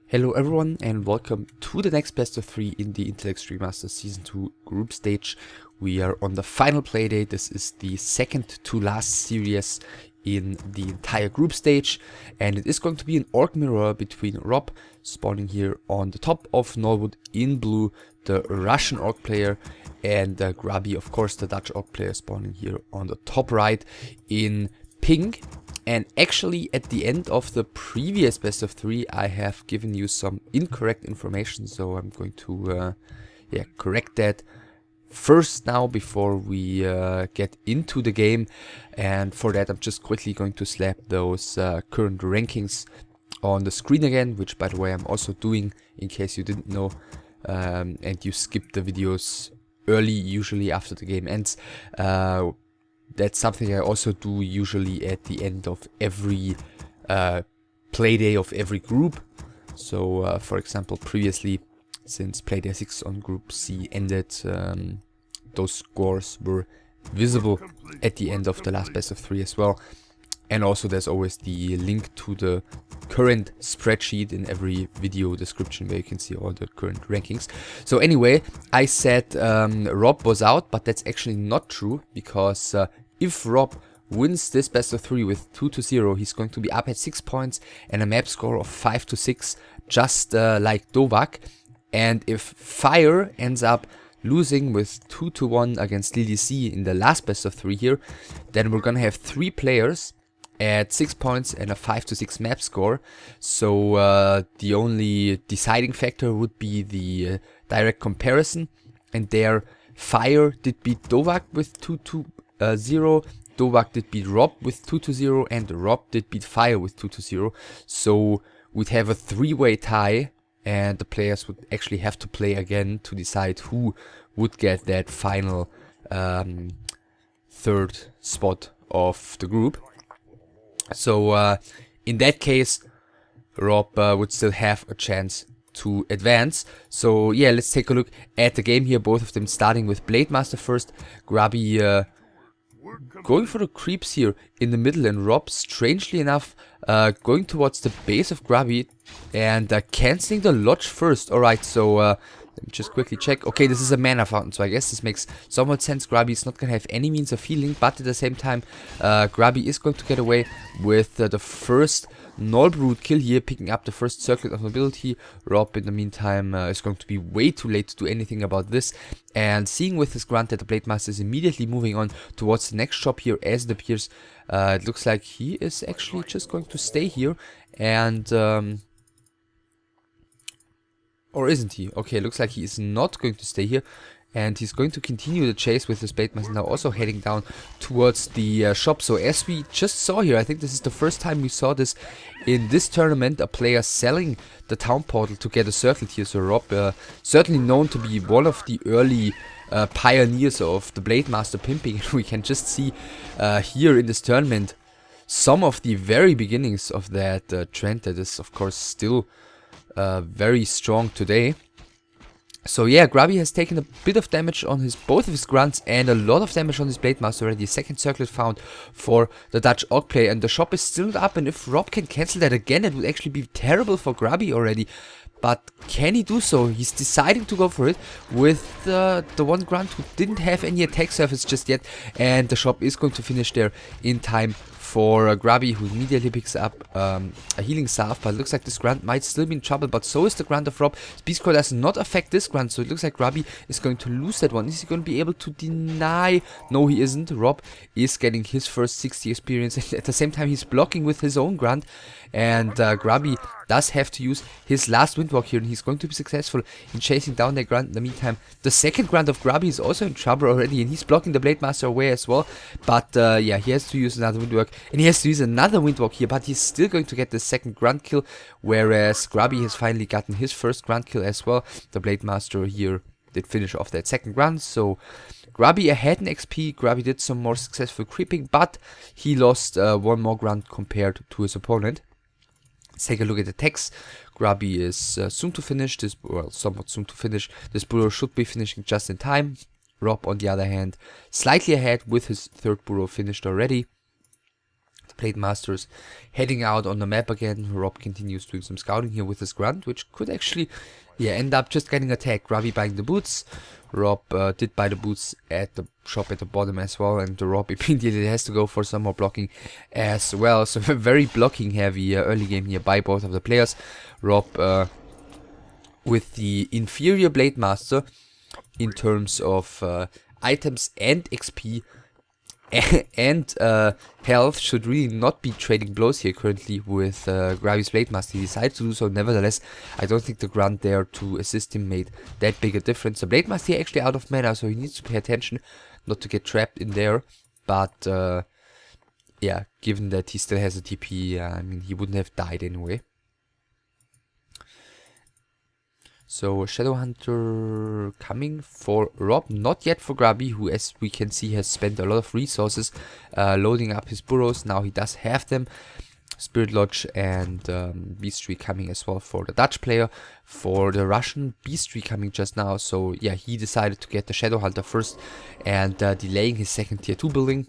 Hello everyone and welcome to the next best of 3 in the Intel Extreme Masters Season 2 group stage. We are on the final playdate. This is the second to last series in the entire group stage, and it is going to be an orc mirror between Rob, spawning here on the top of Norwood in blue, the Russian orc player, and Grubby, of course the Dutch orc player, spawning here on the top right in pink. And actually, at the end of the previous best of 3, I have given you some incorrect information, so I'm going to correct that first now before we get into the game. And for that, I'm just quickly going to slap those current rankings on the screen again, which, by the way, I'm also doing in case you didn't know and you skipped the videos early, usually after the game ends. That's something I also do usually at the end of every playday of every group. So, for example, previously, since playday 6 on Group C ended, those scores were visible at the end of the last best of 3 as well. And also there's always the link to the current spreadsheet in every video description where you can see all the current rankings. So anyway, I said Rob was out, but that's actually not true, because if Rob wins this best of 3 with 2-0, he's going to be up at 6 points and a map score of 5-6, just like Dovak. And if Fire ends up losing with 2-1 against Lily C in the last best of 3 here, then we're gonna have 3 players at 6 points and a 5-6 map score. So the only deciding factor would be the direct comparison, and there Fire did beat Dovak with 2-0, Dovak did beat Rob with 2-0, and Rob did beat Fire with 2-0. So we'd have a 3-way tie, and the players would actually have to play again to decide who would get that final third spot of the group. So in that case, Rob would still have a chance to advance. So yeah, let's take a look at the game here. Both of them starting with Blade Master first. Grubby going for the creeps here in the middle, and Rob, strangely enough, going towards the base of Grubby and cancelling the Lodge first. Alright, so let me just quickly check. Okay, this is a mana fountain, so I guess this makes somewhat sense. Grubby is not going to have any means of healing, but at the same time, Grubby is going to get away with the first Nullbrute kill here, picking up the first Circlet of Nobility. Rob, in the meantime, is going to be way too late to do anything about this. And seeing with his grunt that the Blade Master is immediately moving on towards the next shop here, as it appears, it looks like he is actually just going to stay here. And or isn't he? Okay, looks like he is not going to stay here, and he's going to continue the chase with his Blade Master, now also heading down towards the shop. So as we just saw here, I think this is the first time we saw this in this tournament, a player selling the town portal to get a circlet here. So Rob, certainly known to be one of the early pioneers of the Blade Master pimping. We can just see here in this tournament some of the very beginnings of that trend that is, of course, still very strong today. So yeah, Grubby has taken a bit of damage on both of his grunts and a lot of damage on his Blade Master already. A second circlet found for the Dutch orc player, and the shop is still not up, and if Rob can cancel that again, it would actually be terrible for Grubby already. But can he do so? He's deciding to go for it with the one grunt who didn't have any attack surface just yet, and the shop is going to finish there in time for Grubby, who immediately picks up a healing salve. But it looks like this grunt might still be in trouble, but so is the grunt of Rob. Speed Scroll does not affect this grunt, so it looks like Grubby is going to lose that one. Is he going to be able to deny? No, he isn't. Rob is getting his first 60 experience, and at the same time he's blocking with his own grunt, and Grubby does have to use his last Windwalk here, and he's going to be successful in chasing down that grunt. In the meantime, the second grunt of Grubby is also in trouble already, and he's blocking the Blade Master away as well. But yeah, he has to use another Windwalk, and he has to use another Windwalk here, but he's still going to get the second grunt kill, whereas Grubby has finally gotten his first grunt kill as well. The Blade Master here did finish off that second grunt, so Grubby ahead in XP. Grubby did some more successful creeping, but he lost one more grunt compared to his opponent. Let's take a look at the text. Grubby is soon to finish this, well, somewhat soon to finish. This burrow should be finishing just in time. Rob, on the other hand, slightly ahead with his third burrow finished already. Blade Masters heading out on the map again. Rob continues doing some scouting here with his grunt, which could actually end up just getting attacked. Grubby buying the boots. Rob did buy the boots at the shop at the bottom as well, and Rob immediately has to go for some more blocking as well. So very blocking heavy early game here by both of the players. Rob with the inferior Blade Master in terms of items and XP and health, should really not be trading blows here currently with Grubby's Blade Master. He decided to do so. Nevertheless, I don't think the grunt there to assist him made that big a difference. The Blade Master here actually out of mana, so he needs to pay attention not to get trapped in there. But yeah, given that he still has a TP, I mean, he wouldn't have died anyway. So Shadowhunter coming for Rob, not yet for Grubby, who, as we can see, has spent a lot of resources loading up his burrows. Now he does have them. Spirit Lodge and Wc3 coming as well for the Dutch player. For the Russian, Wc3 coming just now. So yeah, he decided to get the Shadowhunter first and delaying his second tier 2 building.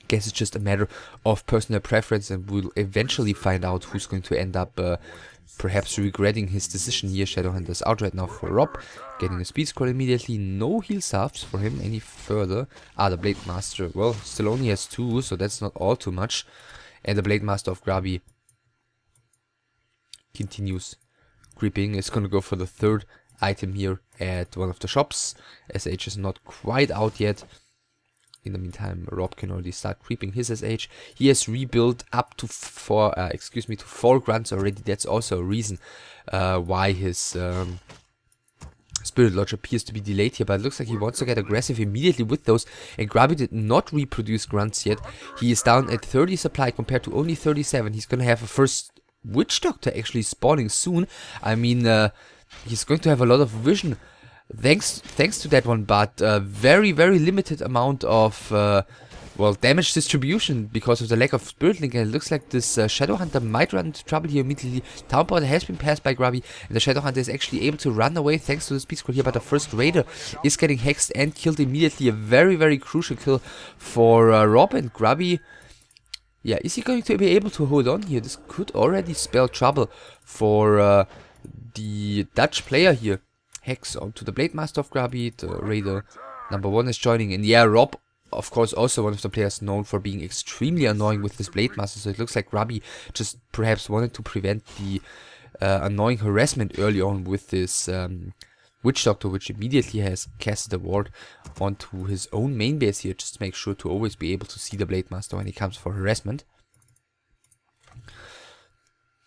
Guess it's just a matter of personal preference, and we'll eventually find out who's going to end up perhaps regretting his decision here. Shadowhunter's out right now for Rob, getting a speed scroll immediately. No heal subs for him any further. The Blade Master, well, still only has 2, so that's not all too much. And the Blade Master of Grubby continues creeping. It's gonna go for the third item here at one of the shops. SH is not quite out yet. In the meantime, Rob can already start creeping his SH. He has rebuilt up to 4 grunts already. That's also a reason why his Spirit Lodge appears to be delayed here. But it looks like he wants to get aggressive immediately with those. And Grubby did not reproduce grunts yet. He is down at 30 supply compared to only 37. He's going to have a first Witch Doctor actually spawning soon. I mean, he's going to have a lot of vision thanks to that one, but very limited amount of well, damage distribution because of the lack of Spirit Link. And it looks like this Shadowhunter might run into trouble here immediately. Town Portal has been passed by Grubby, and the Shadowhunter is actually able to run away thanks to the speed scroll here, but the first Raider is getting hexed and killed immediately. A very crucial kill for Rob. And Grubby, yeah, is he going to be able to hold on here? This could already spell trouble for the Dutch player here. Hex onto the Blade Master of Grubby. The Raider number 1 is joining. And yeah, Rob, of course, also one of the players known for being extremely annoying with this Blade Master. So it looks like Grubby just perhaps wanted to prevent the annoying harassment early on with this Witch Doctor, which immediately has casted a ward onto his own main base here, just to make sure to always be able to see the Blade Master when he comes for harassment.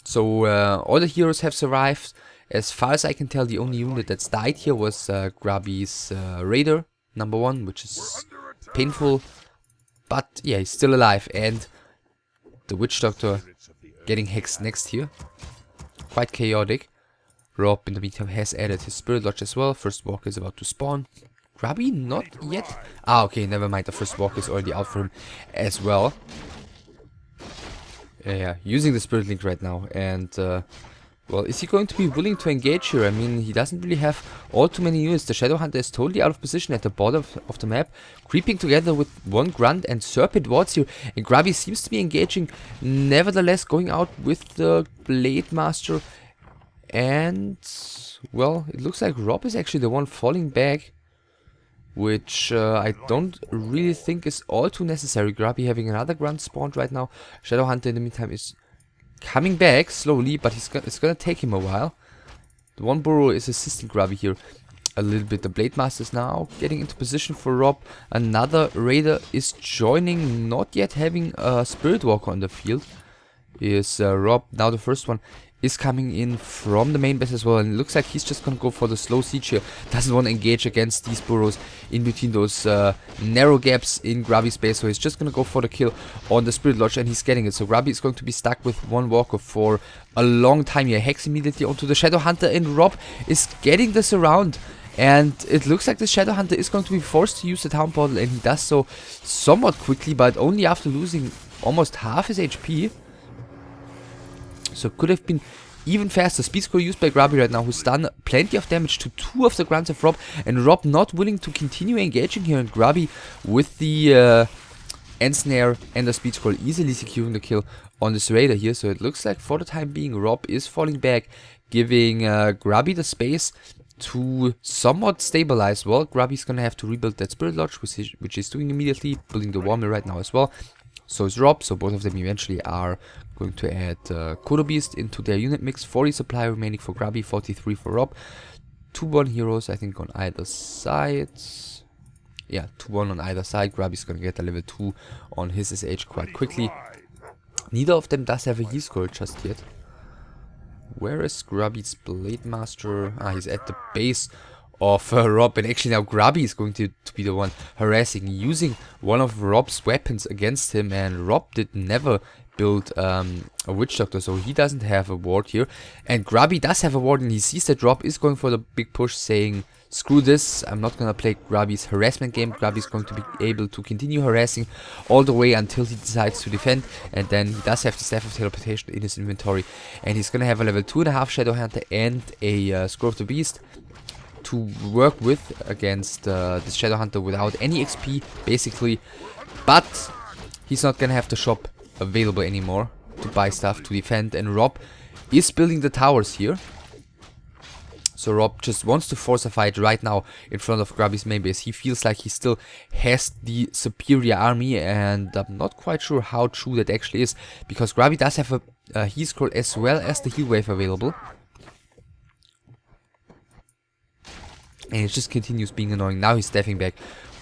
So all the heroes have survived. As far as I can tell, the only unit that's died here was Grubby's Raider number 1, which is painful, but yeah, he's still alive. And the Witch Doctor getting hexed next here. Quite chaotic. Rob, in the meantime, has added his Spirit Lodge as well. First walk is about to spawn. Grubby, not yet. Okay, never mind. The first walk is already out for him as well. Yeah, using the Spirit Link right now. And well, is he going to be willing to engage here? I mean, he doesn't really have all too many units. The Shadowhunter is totally out of position at the bottom of the map, creeping together with 1 grunt and Serpent wards here. And Grubby seems to be engaging, nevertheless going out with the Blade Master. And, well, it looks like Rob is actually the one falling back, which I don't really think is all too necessary. Grubby having another grunt spawned right now. Shadowhunter in the meantime is coming back slowly, but it's gonna take him a while. The one burrow is assisting Grubby here a little bit. The Blade Master is now getting into position for Rob. Another Raider is joining, not yet having a Spirit Walker on the field. Is Rob. Now the first one is coming in from the main base as well, and it looks like he's just gonna go for the slow siege here. Doesn't want to engage against these burrows in between those narrow gaps in Grubby's base, so he's just gonna go for the kill on the Spirit Lodge, and he's getting it. So Grubby is going to be stuck with 1 walker for a long time here. Hex immediately onto the Shadowhunter, and Rob is getting this around. And it looks like the Shadowhunter is going to be forced to use the Town Portal, and he does so somewhat quickly, but only after losing almost half his HP. So it could have been even faster. Speed scroll used by Grubby right now, who's done plenty of damage to 2 of the grunts of Rob. And Rob not willing to continue engaging here. And Grubby with the and snare and the speed scroll, easily securing the kill on this raider here. So it looks like for the time being Rob is falling back, giving Grubby the space to somewhat stabilize. Well, Grubby's gonna have to rebuild that Spirit Lodge, which he's doing immediately, building the War Mill right now as well. So is Rob, so both of them eventually are going to add Kodo Beast into their unit mix. 40 supply remaining for Grubby, 43 for Rob. 2-1 heroes, I think, on either side. Yeah, 2-1 on either side. Grubby's gonna get a level 2 on his SH quite quickly. Neither of them does have a heal scroll just yet. Where is Grubby's Blade Master? Ah, he's at the base of Rob, and actually now Grubby is going to be the one harassing, using one of Rob's weapons against him, and Rob did never build a Witch Doctor, so he doesn't have a ward here, and Grubby does have a ward, and he sees that Rob is going for the big push, saying, screw this, I'm not gonna play Grubby's harassment game. Grubby's going to be able to continue harassing all the way until he decides to defend, and then he does have the Staff of Teleportation in his inventory, and he's gonna have a level 2.5 Shadow Hunter and a Scroll of the Beast to work with against this Shadow Hunter without any XP, basically. But he's not gonna have the shop available anymore to buy stuff to defend, and Rob is building the towers here. So Rob just wants to force a fight right now in front of Grubby's main base. He feels like he still has the superior army, and I'm not quite sure how true that actually is, because Grubby does have a heal scroll as well as the heal wave available. And it just continues being annoying. Now he's stepping back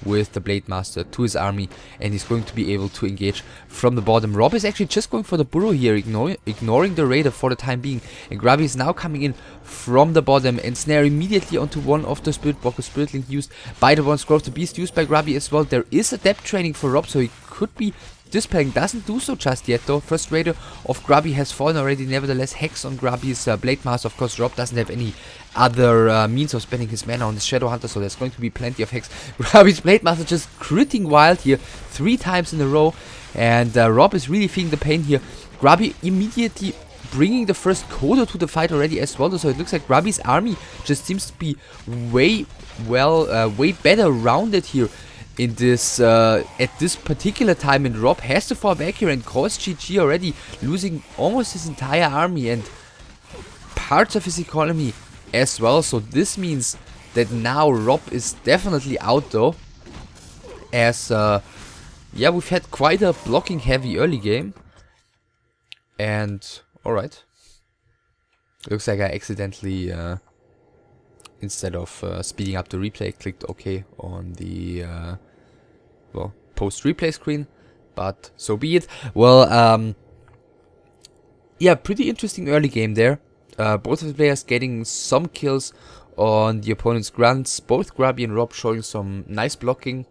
with the Blade Master to his army, and he's going to be able to engage from the bottom. Rob is actually just going for the burrow here, ignoring the raider for the time being, and Grubby is now coming in from the bottom and snare immediately onto one of the Spirit Walkers. Spirit Link used by the one, Scroll of the Beast used by Grubby as well. There is a depth training for Rob, so he could be dispelling. Doesn't do so just yet though. First raider of Grubby has fallen already. Nevertheless, Hex on Grubby's Blade Master. Of course, Rob doesn't have any other means of spending his mana on his Shadow Hunter, so there's going to be plenty of Hex. Grubby's Blade Master just critting wild here 3 times in a row, and Rob is really feeling the pain here. Grubby immediately bringing the first Kodo to the fight already as well, so it looks like Grubby's army just seems to be way better rounded here in this at this particular time, and Rob has to fall back here and cause GG already, losing almost his entire army and parts of his economy as well. So this means that now Rob is definitely out though, as yeah, we've had quite a blocking heavy early game. And alright, looks like I accidentally instead of speeding up the replay, clicked OK on the well, post replay screen, but so be it. Well, yeah, pretty interesting early game there. Both of the players getting some kills on the opponent's grunts. Both Grubby and Rob showing some nice blocking,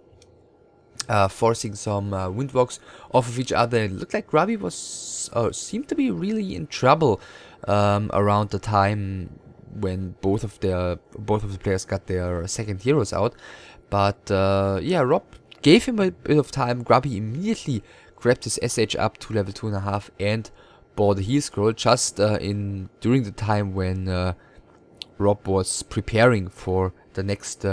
forcing some windwalks off of each other. It looked like Grubby was seemed to be really in trouble around the time when both of the players got their second heroes out. But yeah, Rob gave him a bit of time. Grubby immediately grabbed his SH up to level 2.5 and bought the heal scroll just during the time when Rob was preparing for the next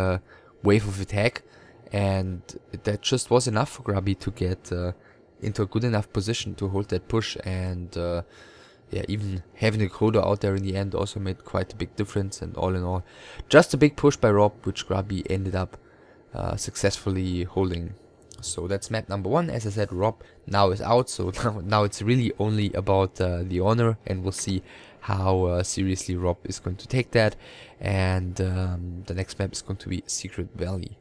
wave of attack, and that just was enough for Grubby to get into a good enough position to hold that push. And yeah, even having the Kodo out there in the end also made quite a big difference. And all in all, just a big push by Rob, which Grubby ended up successfully holding. So that's map number 1. As I said, Rob now is out, so now it's really only about the honor, and we'll see how seriously Rob is going to take that. And the next map is going to be Secret Valley.